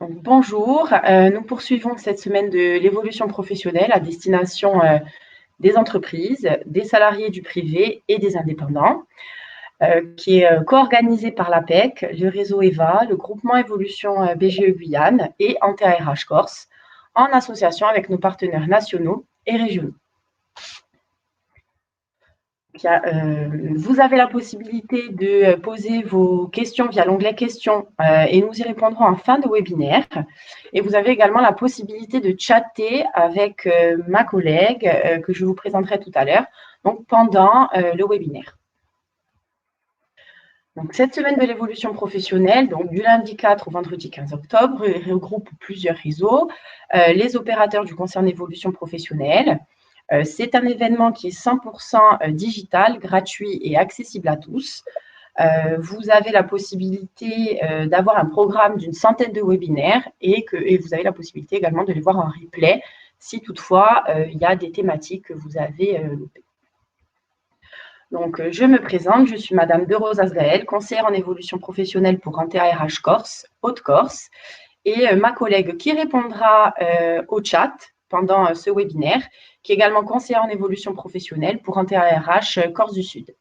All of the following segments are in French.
Bonjour, nous poursuivons cette semaine de l'évolution professionnelle à destination des entreprises, des salariés du privé et des indépendants, qui est co-organisée par l'APEC, le réseau EVA, le groupement évolution BGE Guyane et Anta RH Corse, en association avec nos partenaires nationaux et régionaux. Vous avez la possibilité de poser vos questions via l'onglet questions et nous y répondrons en fin de webinaire. Et vous avez également la possibilité de chatter avec ma collègue que je vous présenterai tout à l'heure, donc pendant le webinaire. Donc, cette semaine de l'évolution professionnelle, donc du lundi 4 au vendredi 15 octobre, regroupe plusieurs réseaux, les opérateurs du concert d'évolution professionnelle. C'est un événement qui est 100% digital, gratuit et accessible à tous. Vous avez la possibilité d'avoir un programme d'une centaine de webinaires et vous avez la possibilité également de les voir en replay si toutefois il y a des thématiques que vous avez loupées. Donc, je me présente, je suis Madame De Rose Azgaël, conseillère en évolution professionnelle pour Anta RH Corse, Haute-Corse, et ma collègue qui répondra au chat pendant ce webinaire, qui est également conseillère en évolution professionnelle pour Anta RH Corse du Sud.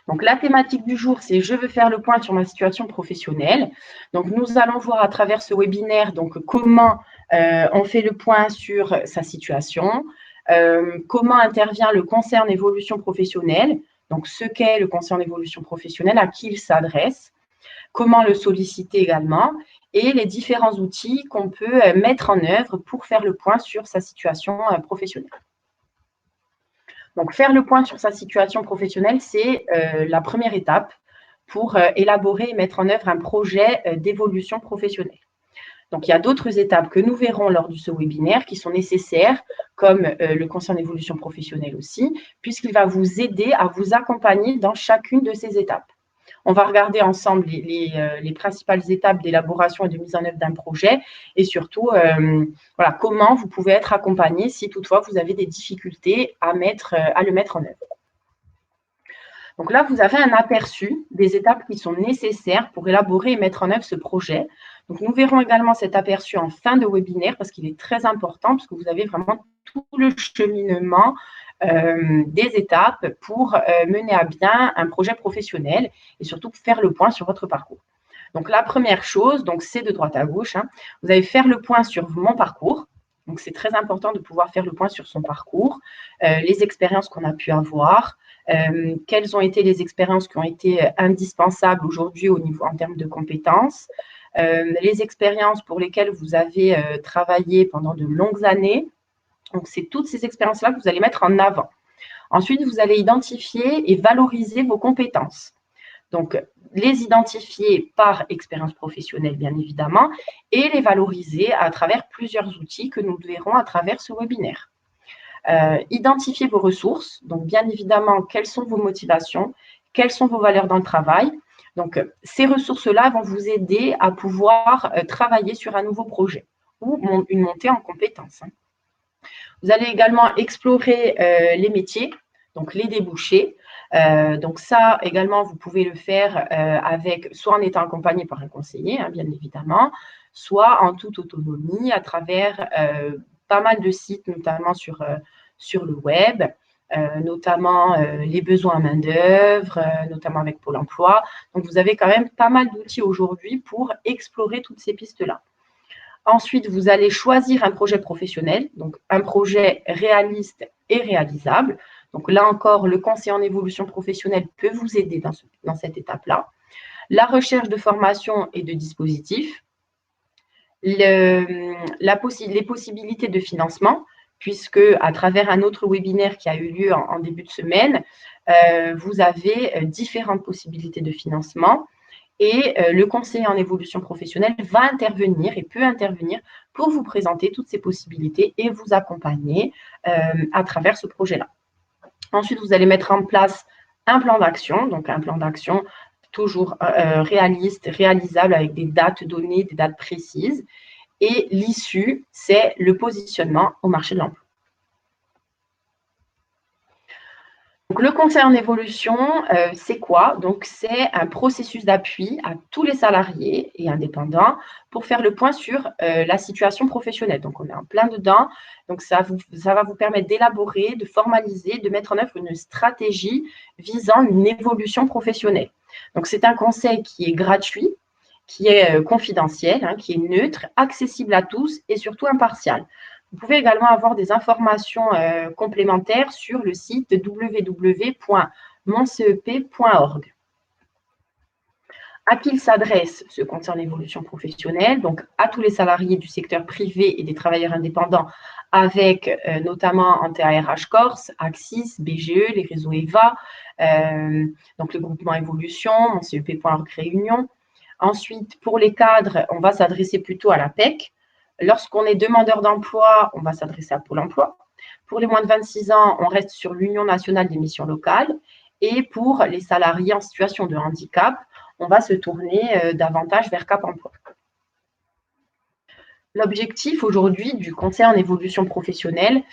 Donc, la thématique du jour, c'est « Je veux faire le point sur ma situation professionnelle ». Donc, nous allons voir à travers ce webinaire donc, comment on fait le point sur sa situation, comment intervient le conseil en évolution professionnelle, donc ce qu'est le conseil en évolution professionnelle, à qui il s'adresse, comment le solliciter également, et les différents outils qu'on peut mettre en œuvre pour faire le point sur sa situation professionnelle. Donc, faire le point sur sa situation professionnelle, c'est la première étape pour élaborer et mettre en œuvre un projet d'évolution professionnelle. Donc, il y a d'autres étapes que nous verrons lors de ce webinaire qui sont nécessaires, comme le conseil en évolution professionnelle aussi, puisqu'il va vous aider à vous accompagner dans chacune de ces étapes. On va regarder ensemble les principales étapes d'élaboration et de mise en œuvre d'un projet et surtout voilà, comment vous pouvez être accompagné si toutefois vous avez des difficultés à le mettre en œuvre. Donc là, vous avez un aperçu des étapes qui sont nécessaires pour élaborer et mettre en œuvre ce projet. Donc, nous verrons également cet aperçu en fin de webinaire parce qu'il est très important parce que vous avez vraiment tout le cheminement des étapes pour mener à bien un projet professionnel et surtout faire le point sur votre parcours. Donc, la première chose, c'est de droite à gauche, vous allez faire le point sur mon parcours. Donc, c'est très important de pouvoir faire le point sur son parcours, les expériences qu'on a pu avoir, quelles ont été les expériences qui ont été indispensables aujourd'hui en termes de compétences, les expériences pour lesquelles vous avez travaillé pendant de longues années. Donc, c'est toutes ces expériences-là que vous allez mettre en avant. Ensuite, vous allez identifier et valoriser vos compétences. Donc, les identifier par expérience professionnelle, bien évidemment, et les valoriser à travers plusieurs outils que nous verrons à travers ce webinaire. Identifier vos ressources, donc bien évidemment, quelles sont vos motivations, quelles sont vos valeurs dans le travail. Donc, ces ressources-là vont vous aider à pouvoir travailler sur un nouveau projet ou une montée en compétences. Vous allez également explorer les métiers, donc les débouchés. Donc ça, également, vous pouvez le faire soit en étant accompagné par un conseiller, bien évidemment, soit en toute autonomie à travers pas mal de sites, notamment sur le web, notamment les besoins en main-d'œuvre, notamment avec Pôle emploi. Donc, vous avez quand même pas mal d'outils aujourd'hui pour explorer toutes ces pistes-là. Ensuite, vous allez choisir un projet professionnel, donc un projet réaliste et réalisable. Donc là encore, le conseil en évolution professionnelle peut vous aider dans cette étape-là. La recherche de formation et de dispositifs, les possibilités de financement, puisque à travers un autre webinaire qui a eu lieu en début de semaine, vous avez différentes possibilités de financement. Et le conseiller en évolution professionnelle va intervenir et peut intervenir pour vous présenter toutes ces possibilités et vous accompagner à travers ce projet-là. Ensuite, vous allez mettre en place un plan d'action, donc un plan d'action toujours réaliste, réalisable avec des dates données, des dates précises. Et l'issue, c'est le positionnement au marché de l'emploi. Donc, le conseil en évolution, c'est quoi? Donc, c'est un processus d'appui à tous les salariés et indépendants pour faire le point sur la situation professionnelle. Donc, on est en plein dedans. Donc, ça va vous permettre d'élaborer, de formaliser, de mettre en œuvre une stratégie visant une évolution professionnelle. Donc, c'est un conseil qui est gratuit, qui est confidentiel, hein, qui est neutre, accessible à tous et surtout impartial. Vous pouvez également avoir des informations complémentaires sur le site www.moncep.org. À qui il s'adresse ce conseil en évolution professionnelle? Donc, à tous les salariés du secteur privé et des travailleurs indépendants, avec notamment Antea RH Corse, Axis, BGE, les réseaux EVA, donc le groupement Évolution, moncep.org Réunion. Ensuite, pour les cadres, on va s'adresser plutôt à la PEC. Lorsqu'on est demandeur d'emploi, on va s'adresser à Pôle emploi. Pour les moins de 26 ans, on reste sur l'Union nationale des missions locales. Et pour les salariés en situation de handicap, on va se tourner davantage vers Cap Emploi. L'objectif aujourd'hui du conseil en évolution professionnelle,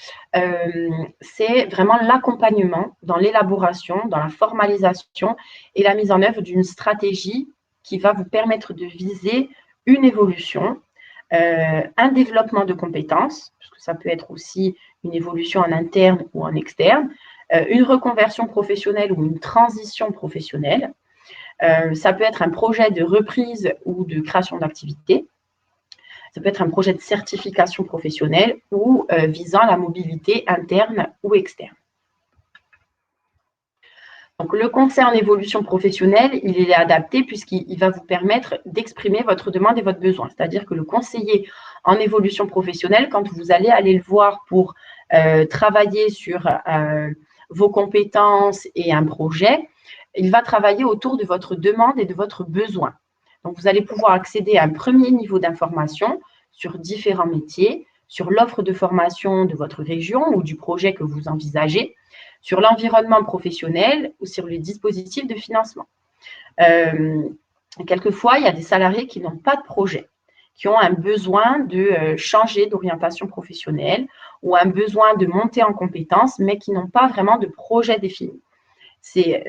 c'est vraiment l'accompagnement dans l'élaboration, dans la formalisation et la mise en œuvre d'une stratégie qui va vous permettre de viser une évolution, un développement de compétences, parce que ça peut être aussi une évolution en interne ou en externe, une reconversion professionnelle ou une transition professionnelle. Ça peut être un projet de reprise ou de création d'activité. Ça peut être un projet de certification professionnelle ou visant la mobilité interne ou externe. Donc, le conseil en évolution professionnelle, il est adapté puisqu'il va vous permettre d'exprimer votre demande et votre besoin. C'est-à-dire que le conseiller en évolution professionnelle, quand vous allez le voir pour travailler sur vos compétences et un projet, il va travailler autour de votre demande et de votre besoin. Donc, vous allez pouvoir accéder à un premier niveau d'information sur différents métiers, sur l'offre de formation de votre région ou du projet que vous envisagez, sur l'environnement professionnel ou sur les dispositifs de financement. Quelquefois, il y a des salariés qui n'ont pas de projet, qui ont un besoin de changer d'orientation professionnelle ou un besoin de monter en compétences, mais qui n'ont pas vraiment de projet défini. C'est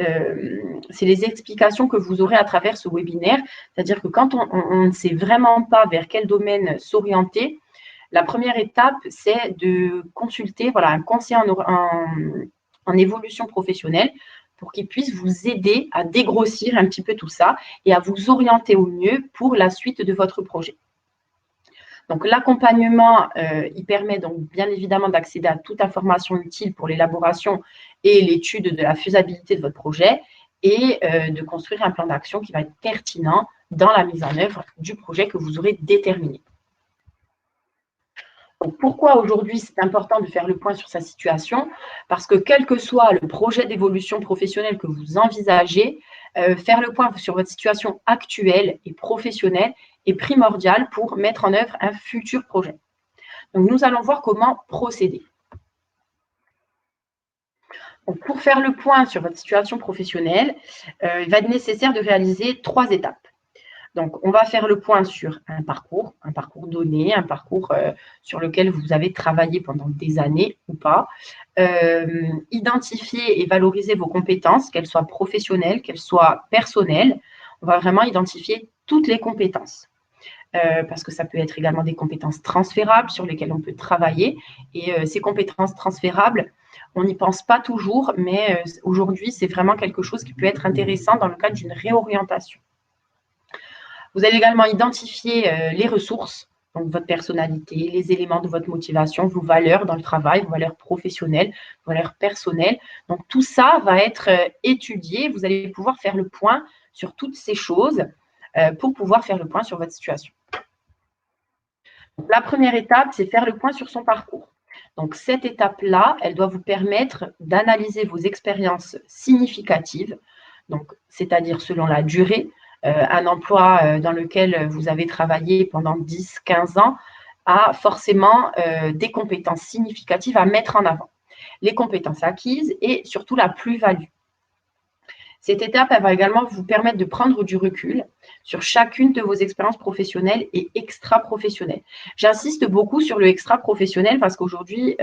les explications que vous aurez à travers ce webinaire. C'est-à-dire que quand on ne sait vraiment pas vers quel domaine s'orienter, la première étape, c'est de consulter un conseiller en évolution professionnelle pour qu'il puisse vous aider à dégrossir un petit peu tout ça et à vous orienter au mieux pour la suite de votre projet. Donc, l'accompagnement, il permet donc bien évidemment d'accéder à toute information utile pour l'élaboration et l'étude de la faisabilité de votre projet et de construire un plan d'action qui va être pertinent dans la mise en œuvre du projet que vous aurez déterminé. Donc, pourquoi aujourd'hui c'est important de faire le point sur sa situation? Parce que quel que soit le projet d'évolution professionnelle que vous envisagez, faire le point sur votre situation actuelle et professionnelle est primordial pour mettre en œuvre un futur projet. Donc, nous allons voir comment procéder. Donc, pour faire le point sur votre situation professionnelle, il va être nécessaire de réaliser 3 étapes. Donc, on va faire le point sur un parcours donné, un parcours sur lequel vous avez travaillé pendant des années ou pas. Identifier et valoriser vos compétences, qu'elles soient professionnelles, qu'elles soient personnelles. On va vraiment identifier toutes les compétences. Parce que ça peut être également des compétences transférables sur lesquelles on peut travailler. Et ces compétences transférables, on n'y pense pas toujours, mais aujourd'hui, c'est vraiment quelque chose qui peut être intéressant dans le cadre d'une réorientation. Vous allez également identifier les ressources, donc votre personnalité, les éléments de votre motivation, vos valeurs dans le travail, vos valeurs professionnelles, vos valeurs personnelles. Donc, tout ça va être étudié. Vous allez pouvoir faire le point sur toutes ces choses pour pouvoir faire le point sur votre situation. Donc, la première étape, c'est faire le point sur son parcours. Donc, cette étape-là, elle doit vous permettre d'analyser vos expériences significatives, donc, c'est-à-dire selon la durée, un emploi dans lequel vous avez travaillé pendant 10-15 ans a forcément des compétences significatives à mettre en avant. Les compétences acquises et surtout la plus-value. Cette étape, elle va également vous permettre de prendre du recul sur chacune de vos expériences professionnelles et extra-professionnelles. J'insiste beaucoup sur le extra-professionnel parce qu'aujourd'hui,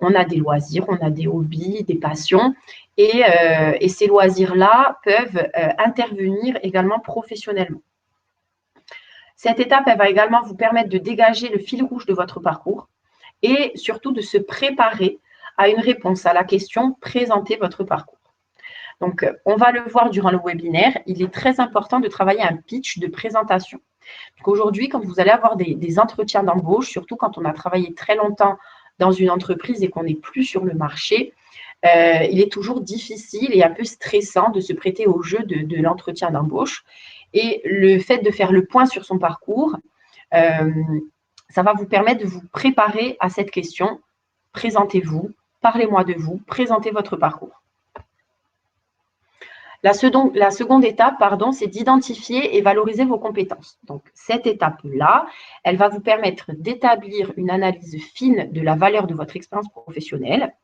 on a des loisirs, on a des hobbies, des passions. et ces loisirs-là peuvent intervenir également professionnellement. Cette étape, elle va également vous permettre de dégager le fil rouge de votre parcours et surtout de se préparer à une réponse à la question « Présentez votre parcours ». Donc, on va le voir durant le webinaire, il est très important de travailler un pitch de présentation. Aujourd'hui, quand vous allez avoir des entretiens d'embauche, surtout quand on a travaillé très longtemps dans une entreprise et qu'on n'est plus sur le marché, il est toujours difficile et un peu stressant de se prêter au jeu de l'entretien d'embauche. Et le fait de faire le point sur son parcours, ça va vous permettre de vous préparer à cette question. Présentez-vous, parlez-moi de vous, présentez votre parcours. La seconde étape, c'est d'identifier et valoriser vos compétences. Donc, cette étape-là, elle va vous permettre d'établir une analyse fine de la valeur de votre expérience professionnelle.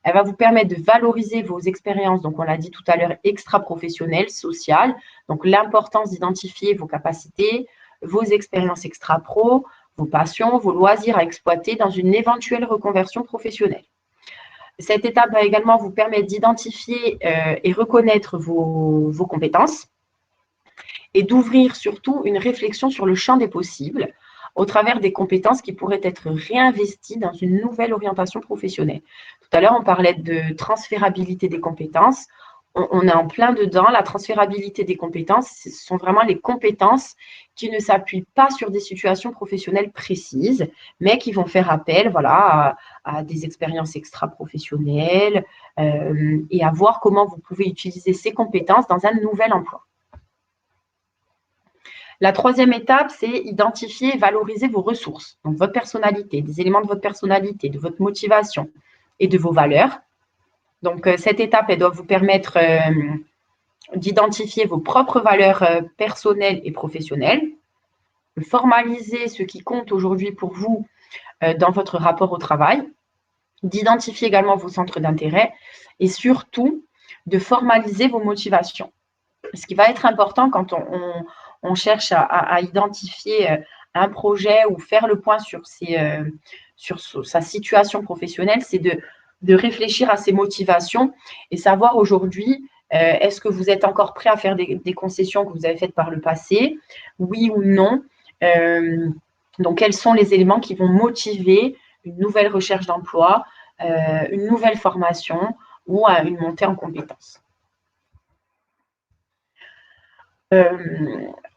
Elle va vous permettre de valoriser vos expériences, donc on l'a dit tout à l'heure, extra-professionnelles, sociales. Donc, l'importance d'identifier vos capacités, vos expériences extra-pro, vos passions, vos loisirs à exploiter dans une éventuelle reconversion professionnelle. Cette étape va également vous permettre d'identifier et reconnaître vos compétences et d'ouvrir surtout une réflexion sur le champ des possibles au travers des compétences qui pourraient être réinvesties dans une nouvelle orientation professionnelle. Tout à l'heure, on parlait de transférabilité des compétences. On est en plein dedans. La transférabilité des compétences, ce sont vraiment les compétences qui ne s'appuient pas sur des situations professionnelles précises, mais qui vont faire appel à des expériences extra-professionnelles et à voir comment vous pouvez utiliser ces compétences dans un nouvel emploi. La troisième étape, c'est identifier et valoriser vos ressources, donc votre personnalité, des éléments de votre personnalité, de votre motivation et de vos valeurs. Donc, cette étape, elle doit vous permettre d'identifier vos propres valeurs personnelles et professionnelles, de formaliser ce qui compte aujourd'hui pour vous dans votre rapport au travail, d'identifier également vos centres d'intérêt et surtout de formaliser vos motivations. Ce qui va être important quand on cherche à identifier un projet ou faire le point sur sa situation professionnelle, c'est de réfléchir à ses motivations et savoir aujourd'hui, est-ce que vous êtes encore prêt à faire des concessions que vous avez faites par le passé, oui ou non. Donc, quels sont les éléments qui vont motiver une nouvelle recherche d'emploi, une nouvelle formation ou une montée en compétences.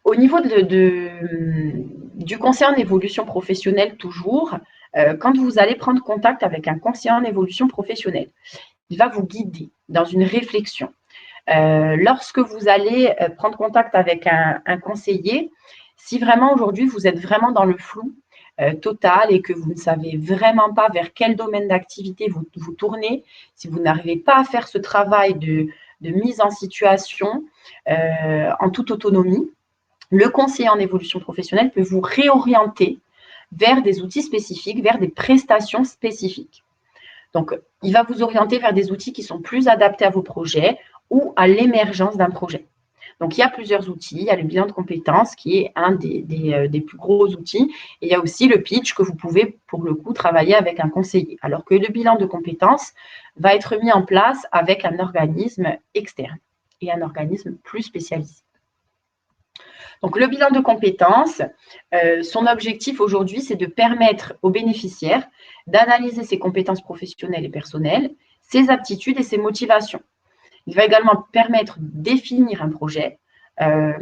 Au niveau du conseiller en évolution professionnelle, toujours, quand vous allez prendre contact avec un conseiller en évolution professionnelle, il va vous guider dans une réflexion. Lorsque vous allez prendre contact avec un conseiller, si vraiment aujourd'hui vous êtes vraiment dans le flou total et que vous ne savez vraiment pas vers quel domaine d'activité vous tournez, si vous n'arrivez pas à faire ce travail de mise en situation en toute autonomie, le conseiller en évolution professionnelle peut vous réorienter vers des outils spécifiques, vers des prestations spécifiques. Donc, il va vous orienter vers des outils qui sont plus adaptés à vos projets ou à l'émergence d'un projet. Donc, il y a plusieurs outils. Il y a le bilan de compétences qui est un des plus gros outils. Et il y a aussi le pitch que vous pouvez, pour le coup, travailler avec un conseiller. Alors que le bilan de compétences va être mis en place avec un organisme externe et un organisme plus spécialisé. Donc, le bilan de compétences, son objectif aujourd'hui, c'est de permettre aux bénéficiaires d'analyser ses compétences professionnelles et personnelles, ses aptitudes et ses motivations. Il va également permettre de définir un projet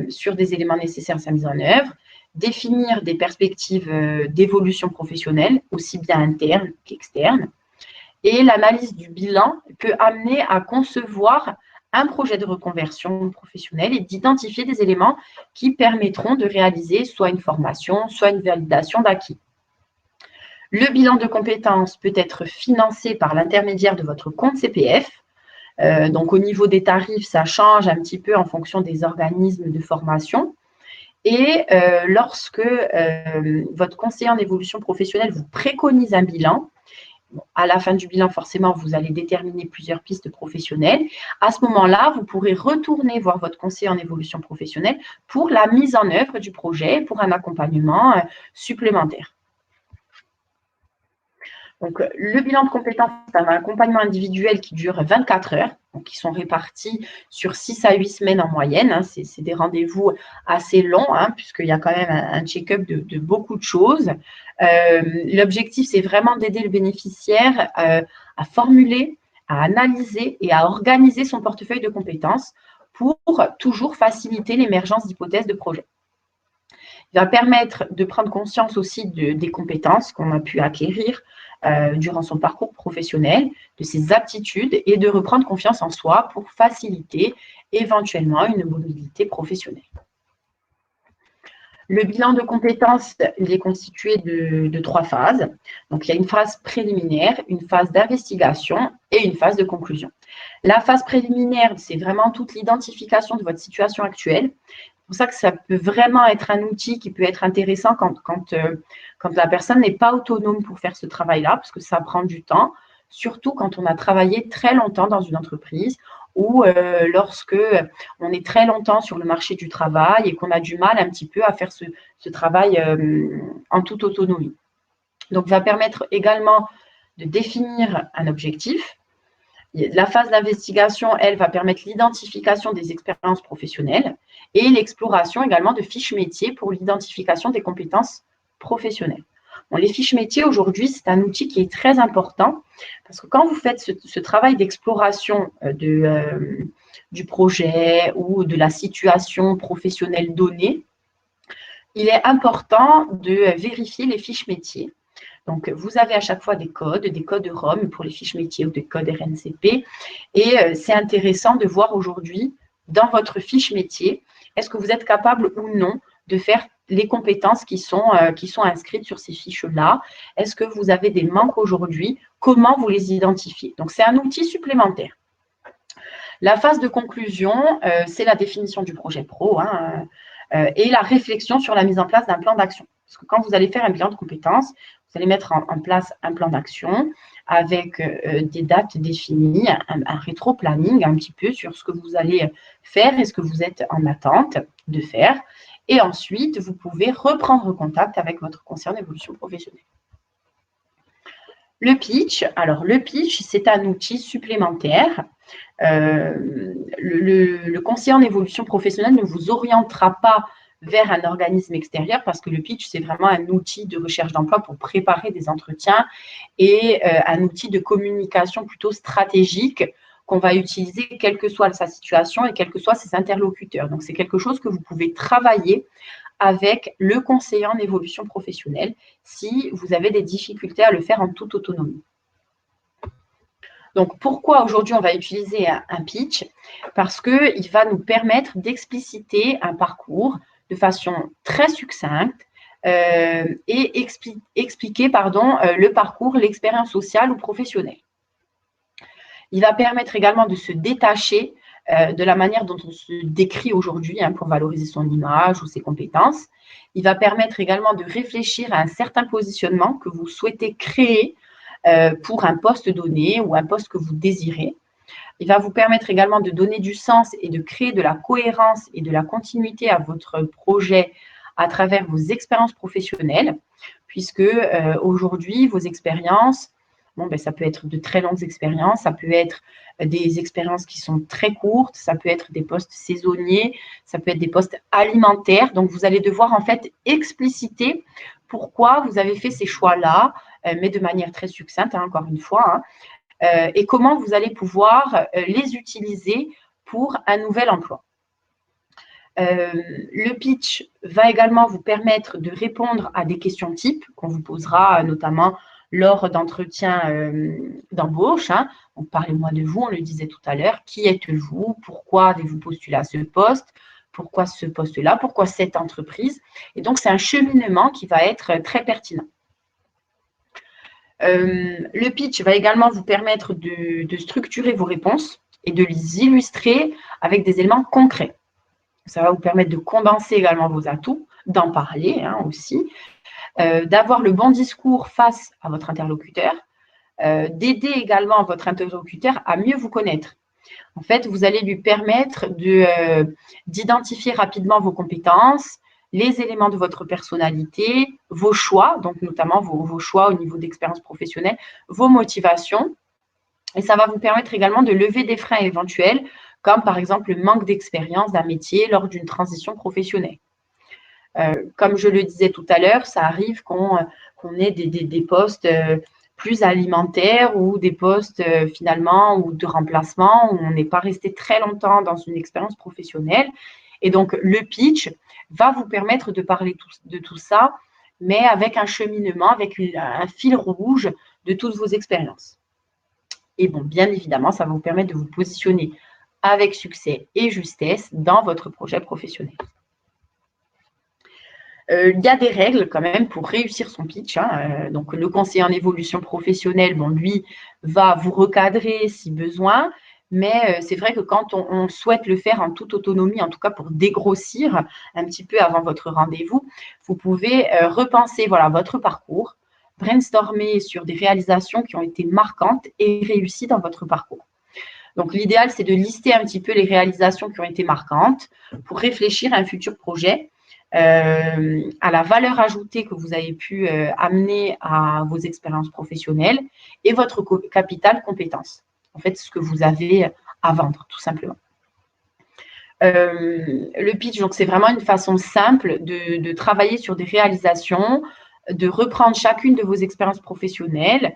sur des éléments nécessaires à sa mise en œuvre, définir des perspectives d'évolution professionnelle, aussi bien internes qu'externes. Et l'analyse du bilan peut amener à concevoir un projet de reconversion professionnelle et d'identifier des éléments qui permettront de réaliser soit une formation, soit une validation d'acquis. Le bilan de compétences peut être financé par l'intermédiaire de votre compte CPF. Donc, au niveau des tarifs, ça change un petit peu en fonction des organismes de formation. Et lorsque votre conseiller en évolution professionnelle vous préconise un bilan, à la fin du bilan, forcément, vous allez déterminer plusieurs pistes professionnelles. À ce moment-là, vous pourrez retourner voir votre conseiller en évolution professionnelle pour la mise en œuvre du projet, pour un accompagnement supplémentaire. Donc, le bilan de compétences, c'est un accompagnement individuel qui dure 24 heures, donc qui sont répartis sur 6 à 8 semaines en moyenne. Hein. C'est des rendez-vous assez longs, hein, puisqu'il y a quand même un check-up de beaucoup de choses. L'objectif, c'est vraiment d'aider le bénéficiaire à formuler, à analyser et à organiser son portefeuille de compétences pour toujours faciliter l'émergence d'hypothèses de projet. Il va permettre de prendre conscience aussi des compétences qu'on a pu acquérir durant son parcours professionnel, de ses aptitudes et de reprendre confiance en soi pour faciliter éventuellement une mobilité professionnelle. Le bilan de compétences, il est constitué de 3 phases. Donc, il y a une phase préliminaire, une phase d'investigation et une phase de conclusion. La phase préliminaire, c'est vraiment toute l'identification de votre situation actuelle. C'est pour ça que ça peut vraiment être un outil qui peut être intéressant quand la personne n'est pas autonome pour faire ce travail-là, parce que ça prend du temps, surtout quand on a travaillé très longtemps dans une entreprise ou lorsque on est très longtemps sur le marché du travail et qu'on a du mal un petit peu à faire ce travail en toute autonomie. Donc, ça va permettre également de définir un objectif. La phase d'investigation, elle, va permettre l'identification des expériences professionnelles et l'exploration également de fiches métiers pour l'identification des compétences professionnelles. Bon, les fiches métiers, aujourd'hui, c'est un outil qui est très important parce que quand vous faites ce travail d'exploration du projet ou de la situation professionnelle donnée, il est important de vérifier les fiches métiers. Donc, vous avez à chaque fois des codes ROM pour les fiches métiers ou des codes RNCP. Et c'est intéressant de voir aujourd'hui, dans votre fiche métier, est-ce que vous êtes capable ou non de faire les compétences qui sont inscrites sur ces fiches-là? Est-ce que vous avez des manques aujourd'hui? Comment vous les identifiez? Donc, c'est un outil supplémentaire. La phase de conclusion, c'est la définition du projet pro et la réflexion sur la mise en place d'un plan d'action. Parce que quand vous allez faire un bilan de compétences, vous allez mettre en place un plan d'action avec des dates définies, un rétro-planning un petit peu sur ce que vous allez faire et ce que vous êtes en attente de faire. Et ensuite, vous pouvez reprendre contact avec votre conseiller en évolution professionnelle. Le pitch, alors le pitch, c'est un outil supplémentaire. Le conseiller en évolution professionnelle ne vous orientera pas vers un organisme extérieur parce que le pitch, c'est vraiment un outil de recherche d'emploi pour préparer des entretiens et un outil de communication plutôt stratégique qu'on va utiliser quelle que soit sa situation et quels que soient ses interlocuteurs. Donc, c'est quelque chose que vous pouvez travailler avec le conseiller en évolution professionnelle si vous avez des difficultés à le faire en toute autonomie. Donc, pourquoi aujourd'hui on va utiliser un pitch? Parce qu'il va nous permettre d'expliciter un parcours de façon très succincte et expliquer le parcours, l'expérience sociale ou professionnelle. Il va permettre également de se détacher de la manière dont on se décrit aujourd'hui pour valoriser son image ou ses compétences. Il va permettre également de réfléchir à un certain positionnement que vous souhaitez créer pour un poste donné ou un poste que vous désirez. Il va vous permettre également de donner du sens et de créer de la cohérence et de la continuité à votre projet à travers vos expériences professionnelles, puisque aujourd'hui, vos expériences, ça peut être de très longues expériences, ça peut être des expériences qui sont très courtes, ça peut être des postes saisonniers, ça peut être des postes alimentaires. Donc, vous allez devoir en fait expliciter pourquoi vous avez fait ces choix-là, mais de manière très succincte, encore une fois, et comment vous allez pouvoir les utiliser pour un nouvel emploi. Le pitch va également vous permettre de répondre à des questions types qu'on vous posera notamment lors d'entretiens d'embauche. Donc, parlez-moi de vous, on le disait tout à l'heure. Qui êtes-vous? Pourquoi avez-vous postulé à ce poste? Pourquoi ce poste-là? Pourquoi cette entreprise? Et donc, c'est un cheminement qui va être très pertinent. Le pitch va également vous permettre de structurer vos réponses et de les illustrer avec des éléments concrets. Ça va vous permettre de condenser également vos atouts, d'en parler aussi, d'avoir le bon discours face à votre interlocuteur, d'aider également votre interlocuteur à mieux vous connaître. En fait, vous allez lui permettre d'identifier rapidement vos compétences, les éléments de votre personnalité, vos choix, donc notamment vos choix au niveau d'expérience professionnelle, vos motivations. Et ça va vous permettre également de lever des freins éventuels, comme par exemple le manque d'expérience d'un métier lors d'une transition professionnelle. Comme je le disais tout à l'heure, ça arrive qu'on ait des postes plus alimentaires ou des postes finalement ou de remplacement où on n'est pas resté très longtemps dans une expérience professionnelle. Et donc, le pitch va vous permettre de parler de tout ça, mais avec un cheminement, avec un fil rouge de toutes vos expériences. Et bon, bien évidemment, ça va vous permettre de vous positionner avec succès et justesse dans votre projet professionnel. Il y a des règles quand même pour réussir son pitch. Donc, le conseiller en évolution professionnelle, bon, lui, va vous recadrer si besoin. Mais c'est vrai que quand on souhaite le faire en toute autonomie, en tout cas pour dégrossir un petit peu avant votre rendez-vous, vous pouvez repenser votre parcours, brainstormer sur des réalisations qui ont été marquantes et réussies dans votre parcours. Donc, l'idéal, c'est de lister un petit peu les réalisations qui ont été marquantes pour réfléchir à un futur projet, à la valeur ajoutée que vous avez pu amener à vos expériences professionnelles et votre capital compétences. En fait, ce que vous avez à vendre, tout simplement. Le pitch, donc, c'est vraiment une façon simple de travailler sur des réalisations, de reprendre chacune de vos expériences professionnelles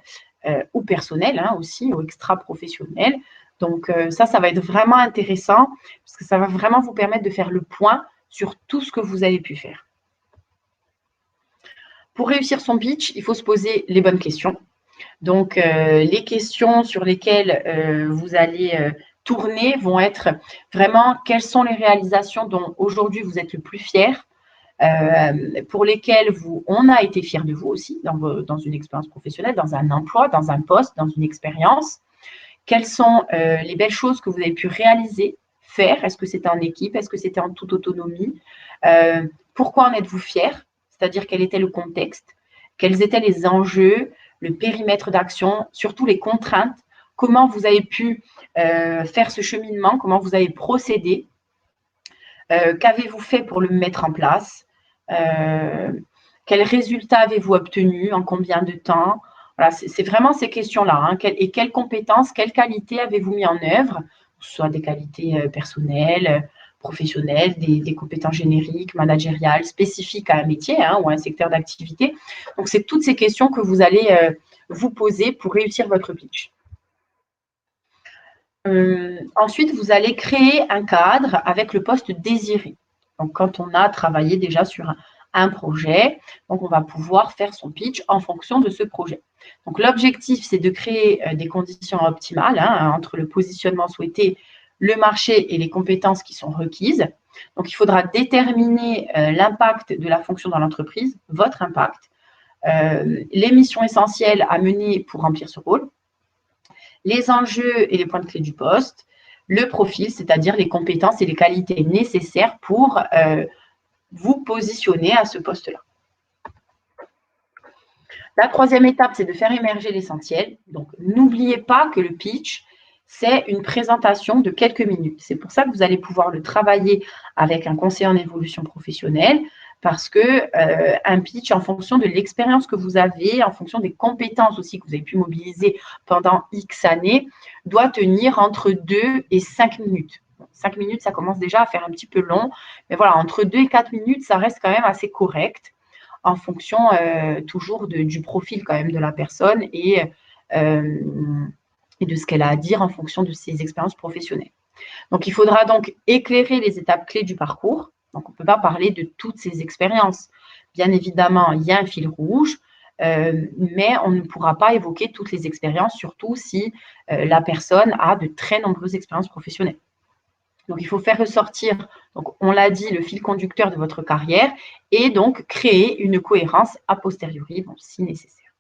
ou personnelles aussi, ou extra-professionnelles. Donc, ça va être vraiment intéressant parce que ça va vraiment vous permettre de faire le point sur tout ce que vous avez pu faire. Pour réussir son pitch, il faut se poser les bonnes questions. Donc, les questions sur lesquelles vous allez tourner vont être vraiment quelles sont les réalisations dont aujourd'hui vous êtes le plus fier, pour lesquelles on a été fier de vous aussi dans une expérience professionnelle, dans un emploi, dans un poste, dans une expérience. Quelles sont les belles choses que vous avez pu réaliser, faire? Est-ce que c'était en équipe? Est-ce que c'était en toute autonomie? Pourquoi en êtes-vous fier? C'est-à-dire quel était le contexte? Quels étaient les enjeux, le périmètre d'action, surtout les contraintes? Comment vous avez pu faire ce cheminement? Comment vous avez procédé? Qu'avez-vous fait pour le mettre en place? Quels résultats avez-vous obtenus? En combien de temps? Voilà, c'est vraiment ces questions-là. Et quelles compétences, quelles qualités avez-vous mis en œuvre? Soit des qualités personnelles, professionnelles, des compétences génériques, managériales, spécifiques à un métier ou à un secteur d'activité. Donc, c'est toutes ces questions que vous allez vous poser pour réussir votre pitch. Ensuite, vous allez créer un cadre avec le poste désiré. Donc, quand on a travaillé déjà sur un projet, donc on va pouvoir faire son pitch en fonction de ce projet. Donc, l'objectif, c'est de créer des conditions optimales entre le positionnement souhaité, le marché et les compétences qui sont requises. Donc, il faudra déterminer l'impact de la fonction dans l'entreprise, votre impact, les missions essentielles à mener pour remplir ce rôle, les enjeux et les points de clé du poste, le profil, c'est-à-dire les compétences et les qualités nécessaires pour vous positionner à ce poste-là. La troisième étape, c'est de faire émerger l'essentiel. Donc, n'oubliez pas que le pitch, c'est une présentation de quelques minutes. C'est pour ça que vous allez pouvoir le travailler avec un conseiller en évolution professionnelle, parce que un pitch, en fonction de l'expérience que vous avez, en fonction des compétences aussi que vous avez pu mobiliser pendant X années, doit tenir entre 2 et 5 minutes. 5 minutes, ça commence déjà à faire un petit peu long, mais voilà, entre 2 et 4 minutes, ça reste quand même assez correct en fonction toujours du profil quand même de la personne et de ce qu'elle a à dire en fonction de ses expériences professionnelles. Donc, il faudra donc éclairer les étapes clés du parcours. Donc, on ne peut pas parler de toutes ces expériences. Bien évidemment, il y a un fil rouge, mais on ne pourra pas évoquer toutes les expériences, surtout si la personne a de très nombreuses expériences professionnelles. Donc, il faut faire ressortir, donc, on l'a dit, le fil conducteur de votre carrière et donc créer une cohérence a posteriori, si nécessaire.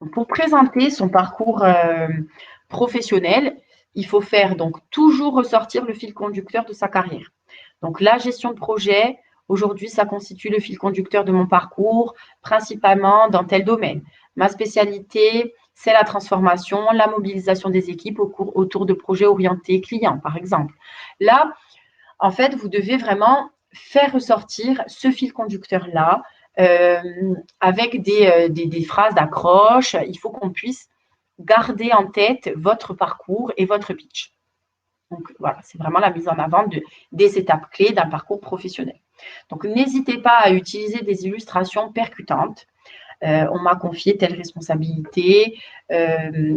Donc, pour présenter son parcours professionnel, il faut faire donc toujours ressortir le fil conducteur de sa carrière. Donc, la gestion de projet, aujourd'hui, ça constitue le fil conducteur de mon parcours, principalement dans tel domaine. Ma spécialité, c'est la transformation, la mobilisation des équipes autour de projets orientés clients, par exemple. Là, en fait, vous devez vraiment faire ressortir ce fil conducteur-là avec des phrases d'accroche. Il faut qu'on puisse garder en tête votre parcours et votre pitch. Donc voilà, c'est vraiment la mise en avant des étapes clés d'un parcours professionnel. Donc n'hésitez pas à utiliser des illustrations percutantes. On m'a confié telle responsabilité,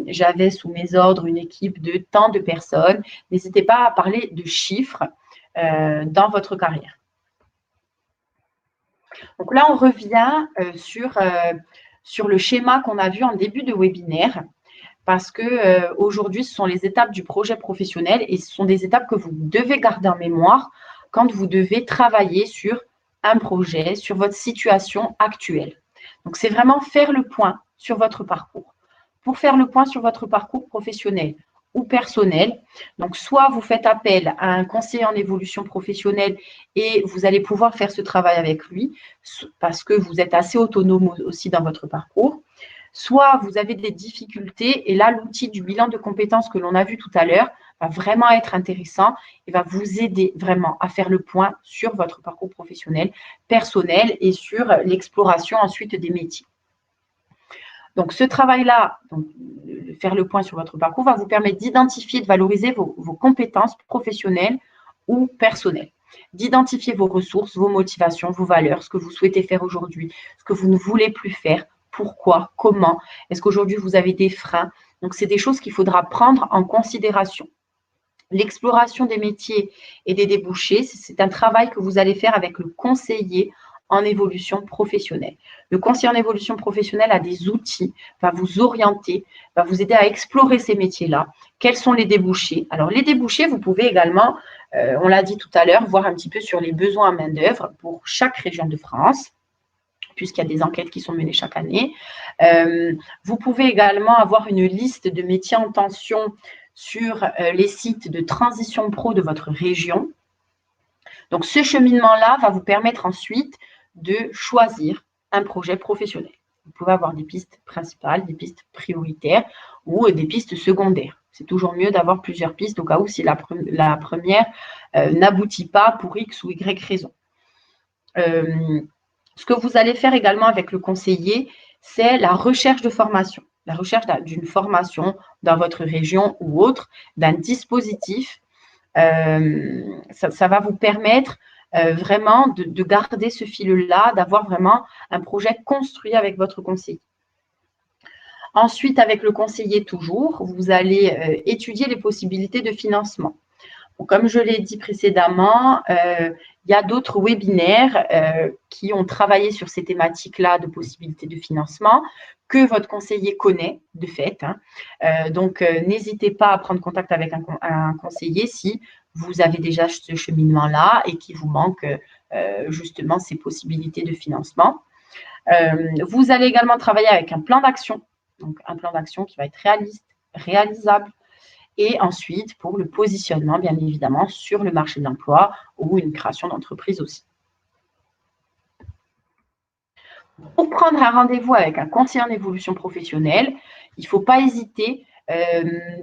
j'avais sous mes ordres une équipe de tant de personnes. N'hésitez pas à parler de chiffres dans votre carrière. Donc là, on revient sur le schéma qu'on a vu en début de webinaire, parce que aujourd'hui, ce sont les étapes du projet professionnel et ce sont des étapes que vous devez garder en mémoire quand vous devez travailler sur un projet, sur votre situation actuelle. Donc, c'est vraiment faire le point sur votre parcours. Pour faire le point sur votre parcours professionnel ou personnel, donc soit vous faites appel à un conseiller en évolution professionnelle et vous allez pouvoir faire ce travail avec lui parce que vous êtes assez autonome aussi dans votre parcours, soit vous avez des difficultés et là, l'outil du bilan de compétences que l'on a vu tout à l'heure va vraiment être intéressant et va vous aider vraiment à faire le point sur votre parcours professionnel, personnel et sur l'exploration ensuite des métiers. Donc, ce travail-là, faire le point sur votre parcours, va vous permettre d'identifier, de valoriser vos compétences professionnelles ou personnelles, d'identifier vos ressources, vos motivations, vos valeurs, ce que vous souhaitez faire aujourd'hui, ce que vous ne voulez plus faire, pourquoi, comment, est-ce qu'aujourd'hui vous avez des freins. Donc, c'est des choses qu'il faudra prendre en considération. L'exploration des métiers et des débouchés, c'est un travail que vous allez faire avec le conseiller en évolution professionnelle. Le conseiller en évolution professionnelle a des outils, va vous orienter, va vous aider à explorer ces métiers-là. Quels sont les débouchés? Alors, les débouchés, vous pouvez également, on l'a dit tout à l'heure, voir un petit peu sur les besoins en main-d'œuvre pour chaque région de France, puisqu'il y a des enquêtes qui sont menées chaque année. Vous pouvez également avoir une liste de métiers en tension sur les sites de transition pro de votre région. Donc, ce cheminement-là va vous permettre ensuite de choisir un projet professionnel. Vous pouvez avoir des pistes principales, des pistes prioritaires ou des pistes secondaires. C'est toujours mieux d'avoir plusieurs pistes au cas où si la première n'aboutit pas pour X ou Y raison. Ce que vous allez faire également avec le conseiller, c'est la recherche de formation. La recherche d'une formation dans votre région ou autre, d'un dispositif. Ça va vous permettre vraiment de garder ce fil-là, d'avoir vraiment un projet construit avec votre conseiller. Ensuite, avec le conseiller toujours, vous allez étudier les possibilités de financement. Bon, comme je l'ai dit précédemment, il y a d'autres webinaires qui ont travaillé sur ces thématiques-là de possibilités de financement que votre conseiller connaît de fait. Donc, n'hésitez pas à prendre contact avec un conseiller si vous avez déjà ce cheminement-là et qu'il vous manque justement ces possibilités de financement. Vous allez également travailler avec un plan d'action, donc un plan d'action qui va être réaliste, réalisable, et ensuite pour le positionnement, bien évidemment, sur le marché de l'emploi ou une création d'entreprise aussi. Pour prendre un rendez-vous avec un conseiller en évolution professionnelle, il ne faut pas hésiter.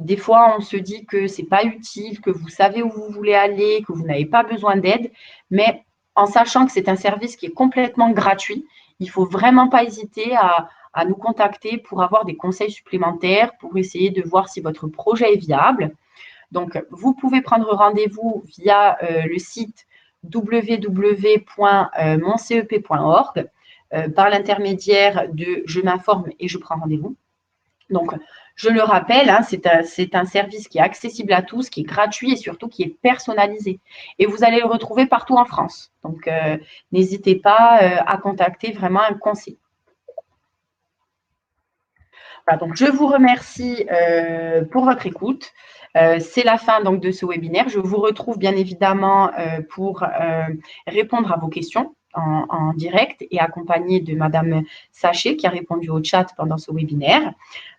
Des fois, on se dit que ce n'est pas utile, que vous savez où vous voulez aller, que vous n'avez pas besoin d'aide, mais en sachant que c'est un service qui est complètement gratuit, il ne faut vraiment pas hésiter à nous contacter pour avoir des conseils supplémentaires, pour essayer de voir si votre projet est viable. Donc, vous pouvez prendre rendez-vous via le site www.moncep.org par l'intermédiaire de « Je m'informe et je prends rendez-vous ». Donc, je le rappelle, c'est un service qui est accessible à tous, qui est gratuit et surtout qui est personnalisé. Et vous allez le retrouver partout en France. Donc, n'hésitez pas à contacter vraiment un conseiller. Voilà, donc je vous remercie pour votre écoute. C'est la fin donc, de ce webinaire. Je vous retrouve bien évidemment pour répondre à vos questions en direct et accompagnée de Madame Sachet qui a répondu au chat pendant ce webinaire.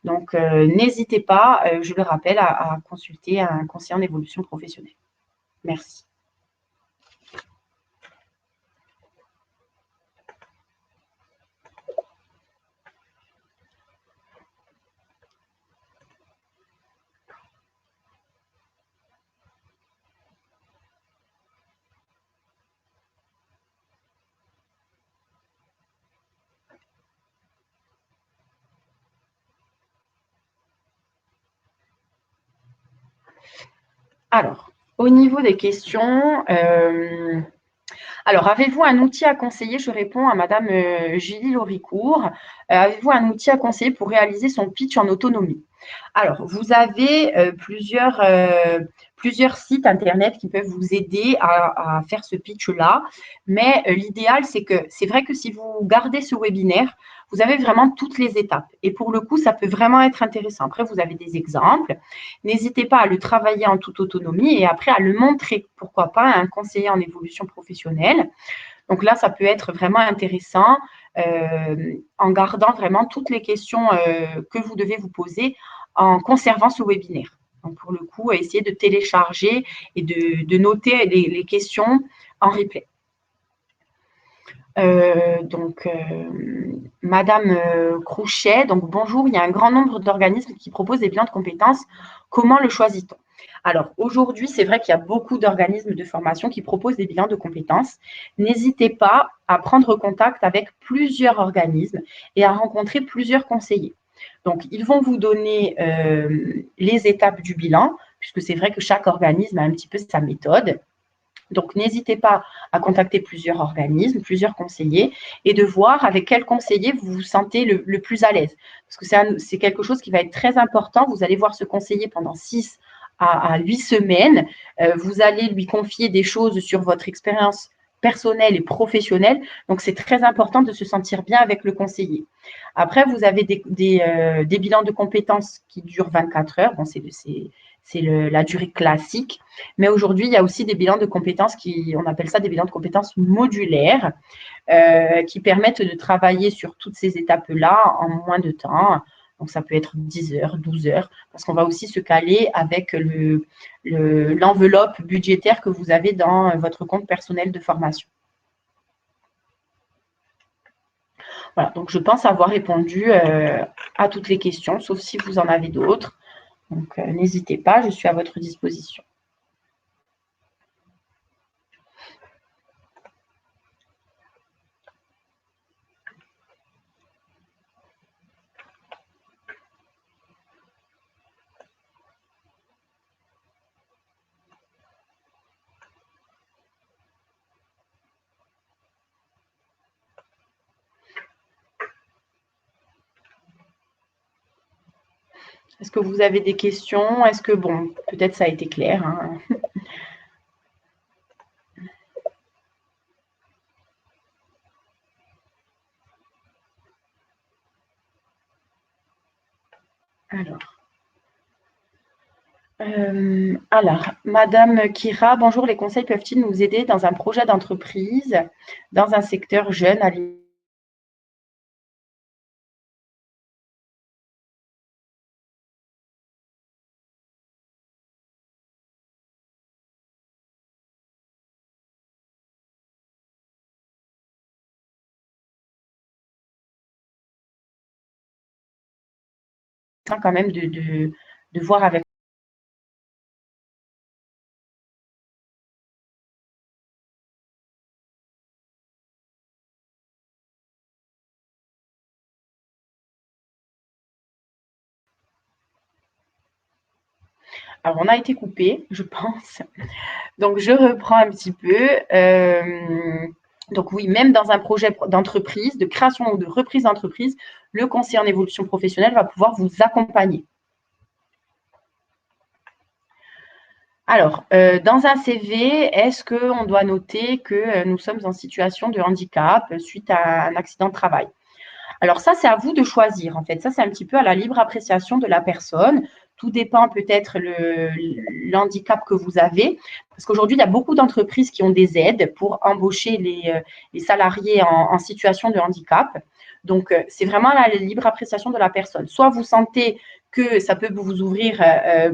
Donc, n'hésitez pas, je le rappelle, à consulter un conseiller en évolution professionnelle. Merci. Alors, au niveau des questions, alors, avez-vous un outil à conseiller? Je réponds à Madame Julie Loricourt. Avez-vous un outil à conseiller pour réaliser son pitch en autonomie? Alors, vous avez plusieurs sites Internet qui peuvent vous aider à faire ce pitch-là. Mais l'idéal, c'est que c'est vrai que si vous gardez ce webinaire, vous avez vraiment toutes les étapes. Et pour le coup, ça peut vraiment être intéressant. Après, vous avez des exemples. N'hésitez pas à le travailler en toute autonomie et après à le montrer, pourquoi pas, à un conseiller en évolution professionnelle. Donc là, ça peut être vraiment intéressant en gardant vraiment toutes les questions que vous devez vous poser en conservant ce webinaire. Donc pour le coup, essayez de télécharger et de noter les questions en replay. Madame Crouchet, donc bonjour, il y a un grand nombre d'organismes qui proposent des bilans de compétences. Comment le choisit-on? Alors aujourd'hui, c'est vrai qu'il y a beaucoup d'organismes de formation qui proposent des bilans de compétences. N'hésitez pas à prendre contact avec plusieurs organismes et à rencontrer plusieurs conseillers. Donc, ils vont vous donner les étapes du bilan, puisque c'est vrai que chaque organisme a un petit peu sa méthode. Donc, n'hésitez pas à contacter plusieurs organismes, plusieurs conseillers, et de voir avec quel conseiller vous vous sentez le plus à l'aise. Parce que c'est quelque chose qui va être très important. Vous allez voir ce conseiller pendant 6 à 8 semaines. Vous allez lui confier des choses sur votre expérience personnelle et professionnelle. Donc, c'est très important de se sentir bien avec le conseiller. Après, vous avez des bilans de compétences qui durent 24 heures. Bon, c'est la durée classique. Mais aujourd'hui, il y a aussi des bilans de compétences on appelle ça des bilans de compétences modulaires, qui permettent de travailler sur toutes ces étapes-là en moins de temps. Donc, ça peut être 10 heures, 12 heures, parce qu'on va aussi se caler avec l'enveloppe budgétaire que vous avez dans votre compte personnel de formation. Voilà, donc je pense avoir répondu à toutes les questions, sauf si vous en avez d'autres. Donc, n'hésitez pas, je suis à votre disposition. Est-ce que vous avez des questions? Est-ce que, bon, peut-être ça a été clair, hein. Alors, Madame Kira, bonjour, les conseils peuvent-ils nous aider dans un projet d'entreprise, dans un secteur jeune à quand même de voir avec. Alors, on a été coupé, je pense. Donc, je reprends un petit peu. Donc oui, même dans un projet d'entreprise, de création ou de reprise d'entreprise, le conseiller en évolution professionnelle va pouvoir vous accompagner. Alors, dans un CV, est-ce qu'on doit noter que nous sommes en situation de handicap suite à un accident de travail? Alors ça, c'est à vous de choisir, en fait. Ça, c'est un petit peu à la libre appréciation de la personne. Tout dépend peut-être l'handicap que vous avez. Parce qu'aujourd'hui, il y a beaucoup d'entreprises qui ont des aides pour embaucher les salariés en situation de handicap. Donc, c'est vraiment à la libre appréciation de la personne. Soit vous sentez que ça peut vous ouvrir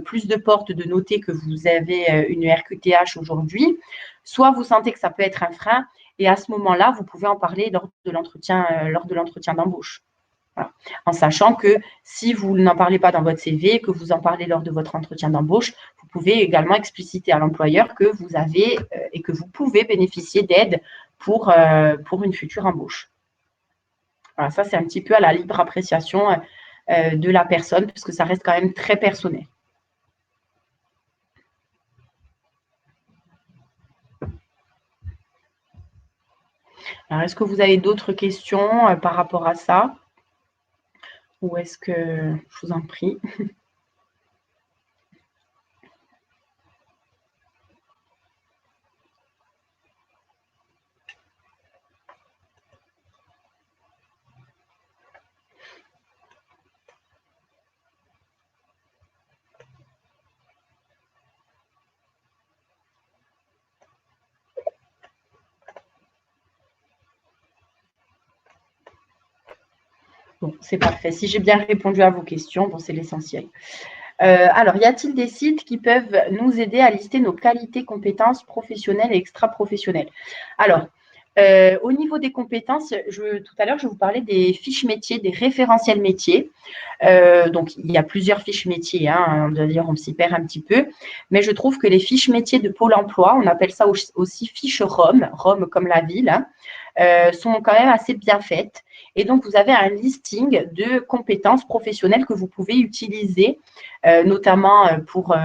plus de portes de noter que vous avez une RQTH aujourd'hui, soit vous sentez que ça peut être un frein. Et à ce moment-là, vous pouvez en parler lors de l'entretien d'embauche. Voilà. En sachant que si vous n'en parlez pas dans votre CV, que vous en parlez lors de votre entretien d'embauche, vous pouvez également expliciter à l'employeur que vous avez et que vous pouvez bénéficier d'aide pour une future embauche. Voilà, ça, c'est un petit peu à la libre appréciation de la personne, puisque ça reste quand même très personnel. Alors, est-ce que vous avez d'autres questions par rapport à ça? Ou est-ce que je vous en prie? Bon, c'est parfait. Si j'ai bien répondu à vos questions, bon, c'est l'essentiel. Alors, y a-t-il des sites qui peuvent nous aider à lister nos qualités, compétences professionnelles et extra-professionnelles? Alors, au niveau des compétences, tout à l'heure, je vous parlais des fiches métiers, des référentiels métiers. Donc, il y a plusieurs fiches métiers, hein, d'ailleurs, on s'y perd un petit peu. Mais je trouve que les fiches métiers de Pôle emploi, on appelle ça aussi fiches ROM, ROM comme la ville, hein, sont quand même assez bien faites. Et donc, vous avez un listing de compétences professionnelles que vous pouvez utiliser, notamment pour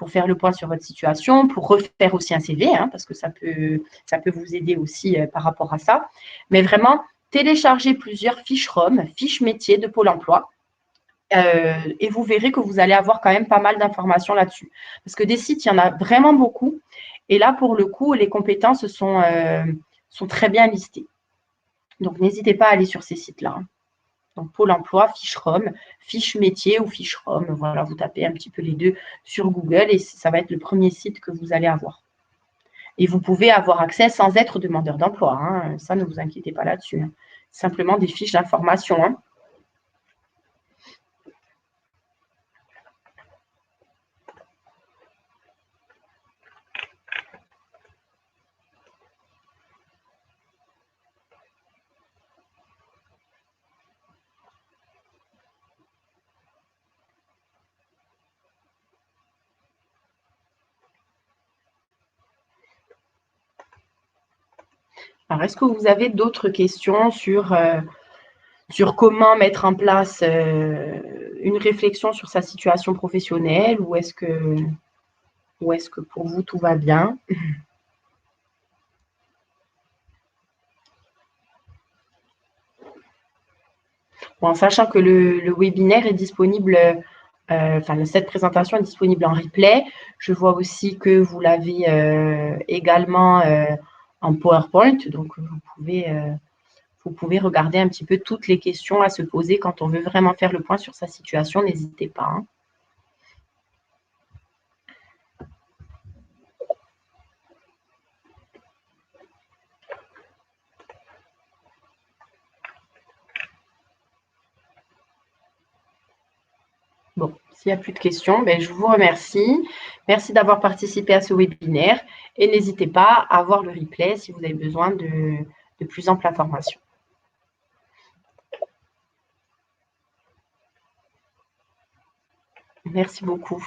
faire le point sur votre situation, pour refaire aussi un CV, hein, parce que ça peut vous aider aussi par rapport à ça. Mais vraiment, téléchargez plusieurs fiches ROM, fiches métiers de Pôle emploi. Et vous verrez que vous allez avoir quand même pas mal d'informations là-dessus. Parce que des sites, il y en a vraiment beaucoup. Et là, pour le coup, les compétences sont très bien listées. Donc, n'hésitez pas à aller sur ces sites-là. Donc, Pôle emploi, fiche ROM, fiche métier ou fiche ROM. Voilà, vous tapez un petit peu les deux sur Google et ça va être le premier site que vous allez avoir. Et vous pouvez avoir accès sans être demandeur d'emploi. Hein. Ça, ne vous inquiétez pas là-dessus. Hein. Simplement des fiches d'information. Hein. Alors, est-ce que vous avez d'autres questions sur comment mettre en place une réflexion sur sa situation professionnelle ou est-ce que pour vous tout va bien? Bon, en sachant que le webinaire est disponible, cette présentation est disponible en replay. Je vois aussi que vous l'avez également en PowerPoint, donc vous pouvez regarder un petit peu toutes les questions à se poser quand on veut vraiment faire le point sur sa situation. N'hésitez pas. Hein. Bon, s'il n'y a plus de questions, ben, je vous remercie. Merci d'avoir participé à ce webinaire et n'hésitez pas à voir le replay si vous avez besoin de plus ample information. Merci beaucoup.